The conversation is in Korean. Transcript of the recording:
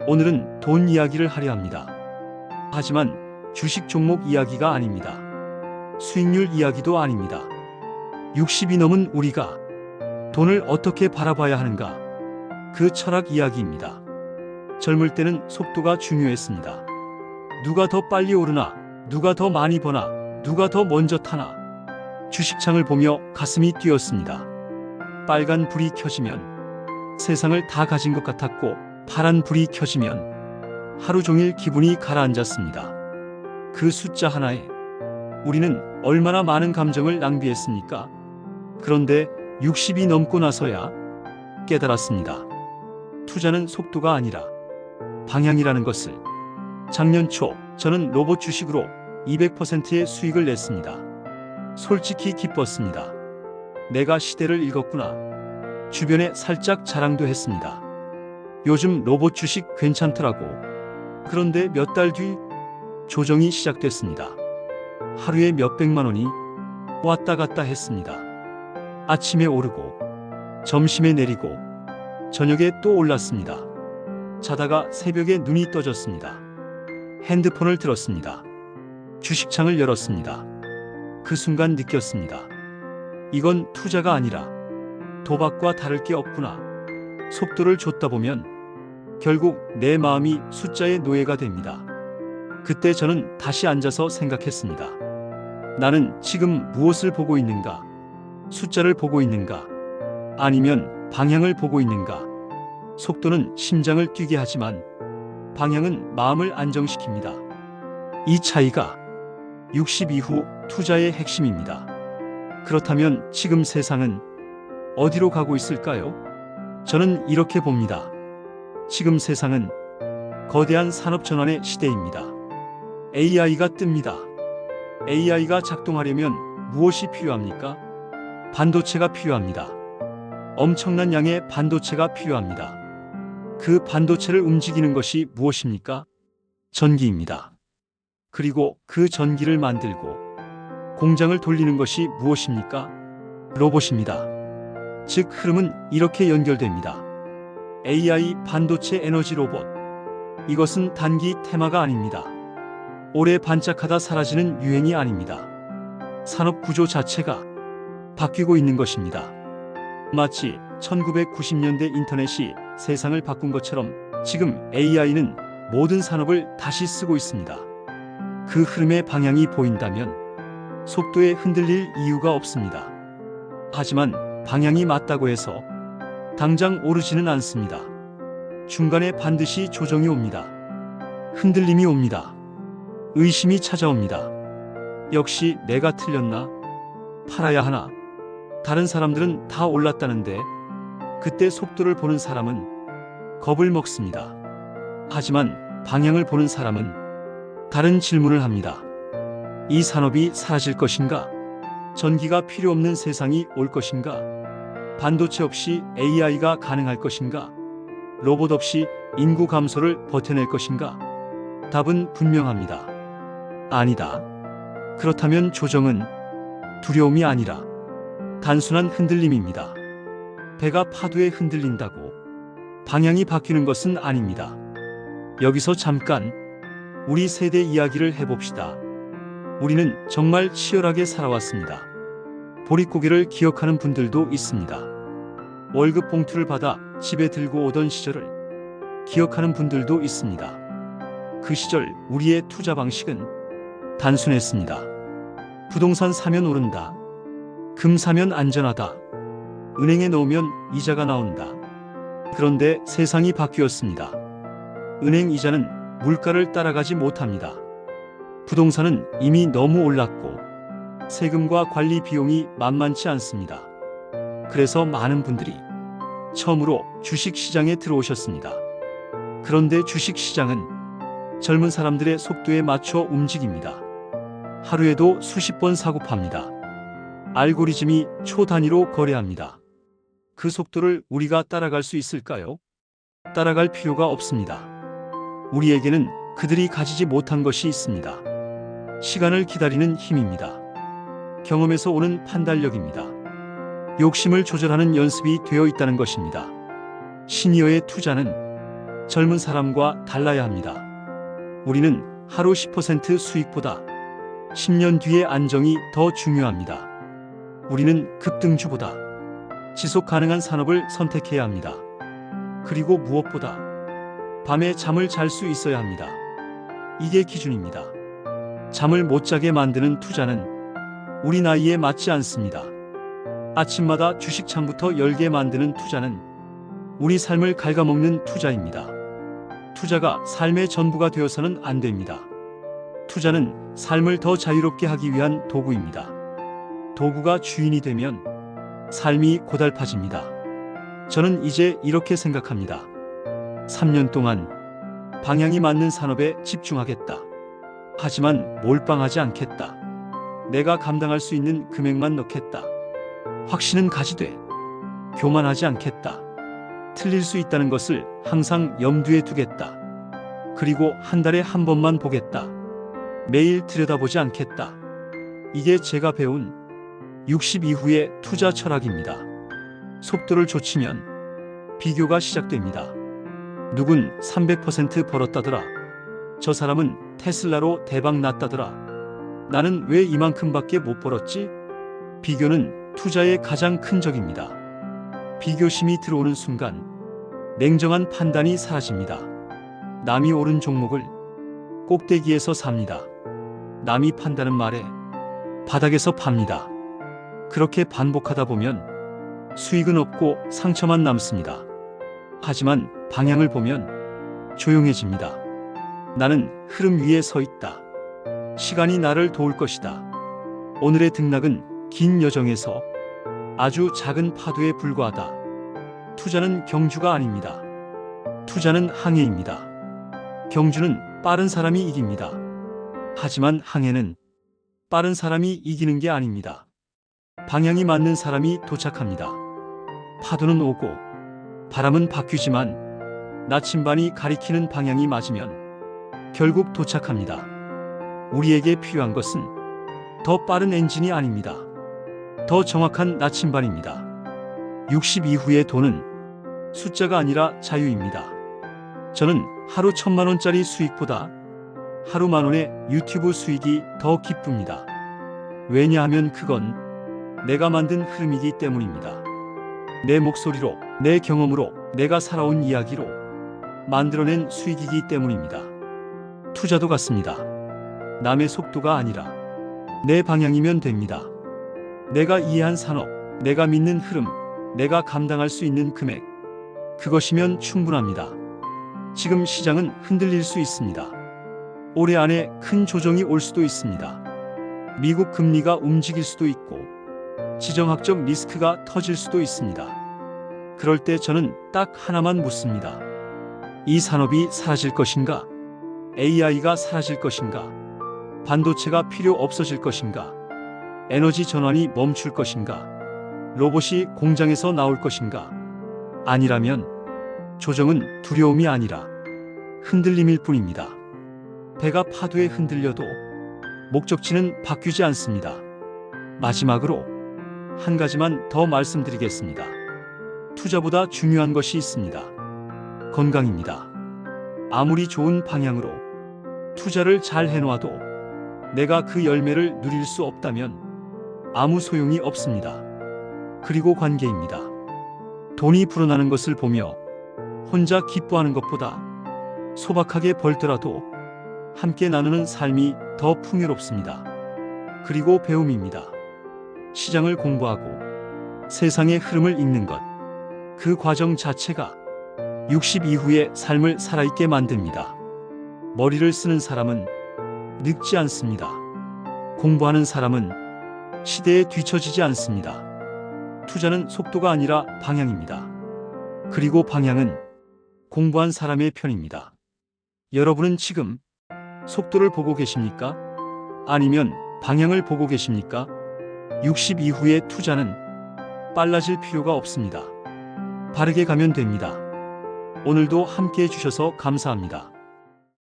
오늘은 돈 이야기를 하려 합니다. 하지만 주식 종목 이야기가 아닙니다. 수익률 이야기도 아닙니다. 60이 넘은 우리가 돈을 어떻게 바라봐야 하는가? 그 철학 이야기입니다. 젊을 때는 속도가 중요했습니다. 누가 더 빨리 오르나, 누가 더 많이 버나, 누가 더 먼저 타나. 주식창을 보며 가슴이 뛰었습니다. 빨간 불이 켜지면 세상을 다 가진 것 같았고, 파란 불이 켜지면 하루 종일 기분이 가라앉았습니다. 그 숫자 하나에 우리는 얼마나 많은 감정을 낭비했습니까? 그런데 60이 넘고 나서야 깨달았습니다. 투자는 속도가 아니라 방향이라는 것을. 작년 초 저는 로봇 주식으로 200%의 수익을 냈습니다. 솔직히 기뻤습니다. 내가 시대를 읽었구나. 주변에 살짝 자랑도 했습니다. 요즘 로봇 주식 괜찮더라고. 그런데 몇 달 뒤 조정이 시작됐습니다. 하루에 몇백만 원이 왔다 갔다 했습니다. 아침에 오르고 점심에 내리고 저녁에 또 올랐습니다. 자다가 새벽에 눈이 떠졌습니다. 핸드폰을 들었습니다. 주식창을 열었습니다. 그 순간 느꼈습니다. 이건 투자가 아니라 도박과 다를 게 없구나. 속도를 줬다 보면 결국 내 마음이 숫자의 노예가 됩니다. 그때 저는 다시 앉아서 생각했습니다. 나는 지금 무엇을 보고 있는가? 숫자를 보고 있는가? 아니면 방향을 보고 있는가? 속도는 심장을 뛰게 하지만 방향은 마음을 안정시킵니다. 이 차이가 60 이후 투자의 핵심입니다. 그렇다면 지금 세상은 어디로 가고 있을까요? 저는 이렇게 봅니다. 지금 세상은 거대한 산업 전환의 시대입니다. AI가 뜹니다. AI가 작동하려면 무엇이 필요합니까? 반도체가 필요합니다. 엄청난 양의 반도체가 필요합니다. 그 반도체를 움직이는 것이 무엇입니까? 전기입니다. 그리고 그 전기를 만들고 공장을 돌리는 것이 무엇입니까? 로봇입니다. 즉 흐름은 이렇게 연결됩니다. AI 반도체 에너지 로봇. 이것은 단기 테마가 아닙니다. 오래 반짝하다 사라지는 유행이 아닙니다. 산업 구조 자체가 바뀌고 있는 것입니다. 마치 1990년대 인터넷이 세상을 바꾼 것처럼 지금 AI는 모든 산업을 다시 쓰고 있습니다. 그 흐름의 방향이 보인다면 속도에 흔들릴 이유가 없습니다. 하지만 방향이 맞다고 해서 당장 오르지는 않습니다. 중간에 반드시 조정이 옵니다. 흔들림이 옵니다. 의심이 찾아옵니다. 역시 내가 틀렸나? 팔아야 하나? 다른 사람들은 다 올랐다는데. 그때 속도를 보는 사람은 겁을 먹습니다. 하지만 방향을 보는 사람은 다른 질문을 합니다. 이 산업이 사라질 것인가? 전기가 필요 없는 세상이 올 것인가? 반도체 없이 AI가 가능할 것인가? 로봇 없이 인구 감소를 버텨낼 것인가? 답은 분명합니다. 아니다. 그렇다면 조정은 두려움이 아니라 단순한 흔들림입니다. 배가 파도에 흔들린다고 방향이 바뀌는 것은 아닙니다. 여기서 잠깐 우리 세대 이야기를 해봅시다. 우리는 정말 치열하게 살아왔습니다. 보릿고개를 기억하는 분들도 있습니다. 월급 봉투를 받아 집에 들고 오던 시절을 기억하는 분들도 있습니다. 그 시절 우리의 투자 방식은 단순했습니다. 부동산 사면 오른다. 금 사면 안전하다. 은행에 넣으면 이자가 나온다. 그런데 세상이 바뀌었습니다. 은행 이자는 물가를 따라가지 못합니다. 부동산은 이미 너무 올랐고 세금과 관리 비용이 만만치 않습니다. 그래서 많은 분들이 처음으로 주식시장에 들어오셨습니다. 그런데 주식시장은 젊은 사람들의 속도에 맞춰 움직입니다. 하루에도 수십 번 사고 팝니다. 알고리즘이 초 단위로 거래합니다. 그 속도를 우리가 따라갈 수 있을까요? 따라갈 필요가 없습니다. 우리에게는 그들이 가지지 못한 것이 있습니다. 시간을 기다리는 힘입니다. 경험에서 오는 판단력입니다. 욕심을 조절하는 연습이 되어 있다는 것입니다. 시니어의 투자는 젊은 사람과 달라야 합니다. 우리는 하루 10% 수익보다 10년 뒤의 안정이 더 중요합니다. 우리는 급등주보다 지속 가능한 산업을 선택해야 합니다. 그리고 무엇보다 밤에 잠을 잘 수 있어야 합니다. 이게 기준입니다. 잠을 못 자게 만드는 투자는 우리 나이에 맞지 않습니다. 아침마다 주식창부터 열게 만드는 투자는 우리 삶을 갉아먹는 투자입니다. 투자가 삶의 전부가 되어서는 안 됩니다. 투자는 삶을 더 자유롭게 하기 위한 도구입니다. 도구가 주인이 되면 삶이 고달파집니다. 저는 이제 이렇게 생각합니다. 3년 동안 방향이 맞는 산업에 집중하겠다. 하지만 몰빵하지 않겠다. 내가 감당할 수 있는 금액만 넣겠다. 확신은 가지되 교만하지 않겠다. 틀릴 수 있다는 것을 항상 염두에 두겠다. 그리고 한 달에 한 번만 보겠다. 매일 들여다보지 않겠다. 이게 제가 배운 60 이후의 투자 철학입니다. 속도를 좇으면 비교가 시작됩니다. 누군 300% 벌었다더라. 저 사람은 테슬라로 대박 났다더라. 나는 왜 이만큼밖에 못 벌었지? 비교는 투자의 가장 큰 적입니다. 비교심이 들어오는 순간 냉정한 판단이 사라집니다. 남이 오른 종목을 꼭대기에서 삽니다. 남이 판다는 말에 바닥에서 팝니다. 그렇게 반복하다 보면 수익은 없고 상처만 남습니다. 하지만 방향을 보면 조용해집니다. 나는 흐름 위에 서 있다. 시간이 나를 도울 것이다. 오늘의 등락은 긴 여정에서 아주 작은 파도에 불과하다. 투자는 경주가 아닙니다. 투자는 항해입니다. 경주는 빠른 사람이 이깁니다. 하지만 항해는 빠른 사람이 이기는 게 아닙니다. 방향이 맞는 사람이 도착합니다. 파도는 오고 바람은 바뀌지만 나침반이 가리키는 방향이 맞으면 결국 도착합니다. 우리에게 필요한 것은 더 빠른 엔진이 아닙니다. 더 정확한 나침반입니다. 60 이후의 돈은 숫자가 아니라 자유입니다. 저는 하루 1,000만 원짜리 수익보다 하루 10,000원의 유튜브 수익이 더 기쁩니다. 왜냐하면 그건 내가 만든 흐름이기 때문입니다. 내 목소리로, 내 경험으로, 내가 살아온 이야기로 만들어낸 수익이기 때문입니다. 투자도 같습니다. 남의 속도가 아니라 내 방향이면 됩니다. 내가 이해한 산업, 내가 믿는 흐름, 내가 감당할 수 있는 금액, 그것이면 충분합니다. 지금 시장은 흔들릴 수 있습니다. 올해 안에 큰 조정이 올 수도 있습니다. 미국 금리가 움직일 수도 있고 지정학적 리스크가 터질 수도 있습니다. 그럴 때 저는 딱 하나만 묻습니다. 이 산업이 사라질 것인가? AI가 사라질 것인가? 반도체가 필요 없어질 것인가? 에너지 전환이 멈출 것인가? 로봇이 공장에서 나올 것인가? 아니라면 조정은 두려움이 아니라 흔들림일 뿐입니다. 배가 파도에 흔들려도 목적지는 바뀌지 않습니다. 마지막으로 한 가지만 더 말씀드리겠습니다. 투자보다 중요한 것이 있습니다. 건강입니다. 아무리 좋은 방향으로 투자를 잘 해놓아도 내가 그 열매를 누릴 수 없다면 아무 소용이 없습니다. 그리고 관계입니다. 돈이 불어나는 것을 보며 혼자 기뻐하는 것보다 소박하게 벌더라도 함께 나누는 삶이 더 풍요롭습니다. 그리고 배움입니다. 시장을 공부하고 세상의 흐름을 읽는 것, 그 과정 자체가 60 이후의 삶을 살아있게 만듭니다. 머리를 쓰는 사람은 늙지 않습니다. 공부하는 사람은 시대에 뒤처지지 않습니다. 투자는 속도가 아니라 방향입니다. 그리고 방향은 공부한 사람의 편입니다. 여러분은 지금 속도를 보고 계십니까? 아니면 방향을 보고 계십니까? 60 이후의 투자는 빨라질 필요가 없습니다. 바르게 가면 됩니다. 오늘도 함께 해주셔서 감사합니다.